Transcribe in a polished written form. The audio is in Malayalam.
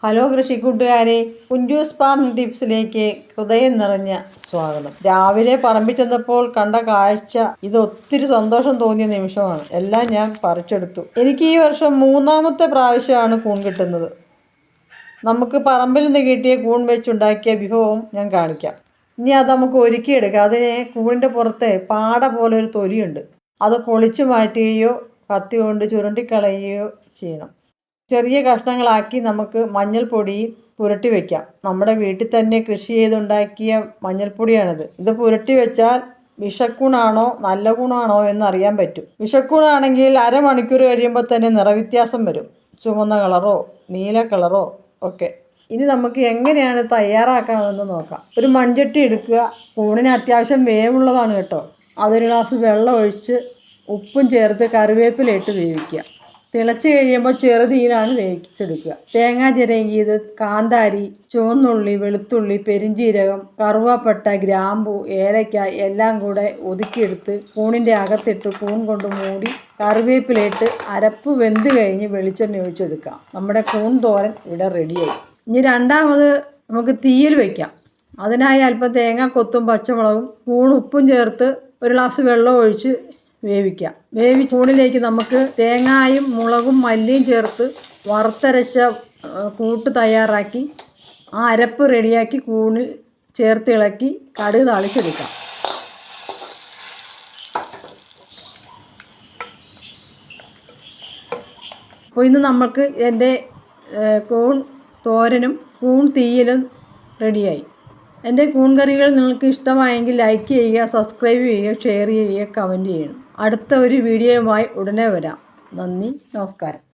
ഹലോ കൃഷിക്കൂട്ടുകാരെ, കുഞ്ചൂസ് ഫാമിംഗ് ടിപ്സിലേക്ക് ഹൃദയം നിറഞ്ഞ സ്വാഗതം. രാവിലെ പറമ്പിൽ ചെന്നപ്പോൾ കണ്ട കാഴ്ച ഇത് ഒത്തിരി സന്തോഷം തോന്നിയ നിമിഷമാണ്. എല്ലാം ഞാൻ പറിച്ചെടുത്തു. എനിക്ക് ഈ വർഷം 3ാമത്തെ പ്രാവശ്യമാണ് കൂൺ കിട്ടുന്നത്. നമുക്ക് പറമ്പിൽ നിന്ന് കിട്ടിയ കൂൺ വെച്ചുണ്ടാക്കിയ വിഭവം ഞാൻ കാണിക്കാം. ഇനി അത് നമുക്ക് ഒരുക്കിയെടുക്കാം. അതിന് കൂണിൻ്റെ പുറത്തെ പാട പോലെ ഒരു തൊലിയുണ്ട്. അത് പൊളിച്ചു മാറ്റുകയോ കത്തി കൊണ്ട് ചുരണ്ടിക്കളയുകയോ ചെയ്യണം. ചെറിയ കഷ്ണങ്ങളാക്കി നമുക്ക് മഞ്ഞൾപ്പൊടിയിൽ പുരട്ടി വയ്ക്കാം. നമ്മുടെ വീട്ടിൽ തന്നെ കൃഷി ചെയ്തുണ്ടാക്കിയ മഞ്ഞൾപ്പൊടിയാണിത്. ഇത് പുരട്ടി വെച്ചാൽ വിഷക്കൂണാണോ നല്ല കൂണാണോ എന്നറിയാൻ പറ്റും. വിഷക്കൂണാണെങ്കിൽ അരമണിക്കൂർ കഴിയുമ്പോൾ തന്നെ നിറവ്യത്യാസം വരും. ചുവന്ന കളറോ നീല കളറോ ഒക്കെ. ഇനി നമുക്ക് എങ്ങനെയാണ് തയ്യാറാക്കാമെന്ന് നോക്കാം. ഒരു മൺചട്ടി എടുക്കുക. കൂണിന് അത്യാവശ്യം വേവുള്ളതാണ് കേട്ടോ. അതൊരു ഗ്ലാസ് വെള്ളം ഒഴിച്ച് ഉപ്പും ചേർത്ത് കറിവേപ്പില ഇട്ട് വേവിക്കുക. തിളച്ച് കഴിയുമ്പോൾ ചെറുതീയിലാണ് വേവിച്ചെടുക്കുക. തേങ്ങ ചിരകിയത്, കാന്താരി, ചുവന്നുള്ളി, വെളുത്തുള്ളി, പെരിഞ്ചീരകം, കറുവാപ്പട്ട, ഗ്രാമ്പു, ഏലക്ക എല്ലാം കൂടെ ഒതുക്കിയെടുത്ത് കൂണിൻ്റെ അകത്തിട്ട് കൂൺ കൊണ്ട് മൂടി കറിവേപ്പിലയിട്ട് അരപ്പ് വെന്ത് കഴിഞ്ഞ് വെളിച്ചെണ്ണ ഒഴിച്ചെടുക്കാം. നമ്മുടെ കൂൺ തോരൻ ഇവിടെ റെഡിയായി. ഇനി രണ്ടാമത് നമുക്ക് തീയിൽ വയ്ക്കാം. അതിനായി അല്പം തേങ്ങ കൊത്തും പച്ചമുളകും കൂൺ ഉപ്പും ചേർത്ത് ഒരു ഗ്ലാസ് വെള്ളം ഒഴിച്ച് വേവിക്കാം. കൂണിലേക്ക് നമുക്ക് തേങ്ങായും മുളകും മല്ലിയും ചേർത്ത് വറുത്തരച്ച കൂട്ട് തയ്യാറാക്കി ആ അരപ്പ് റെഡിയാക്കി കൂണിൽ ചേർത്ത് ഇളക്കി കടുക് താളിച്ചെടുക്കാം. അപ്പോൾ ഇന്ന് നമുക്ക് എൻ്റെ കൂൺ തോരനും കൂൺ തീയലും റെഡിയായി. എൻ്റെ കൂൺ കറികൾ നിങ്ങൾക്ക് ഇഷ്ടമായെങ്കിൽ ലൈക്ക് ചെയ്യുക, സബ്സ്ക്രൈബ് ചെയ്യുക, ഷെയർ ചെയ്യുക, കമൻറ്റ് ചെയ്യണം. അടുത്ത ഒരു വീഡിയോയുമായി ഉടനെ വരാം. നന്ദി, നമസ്കാരം.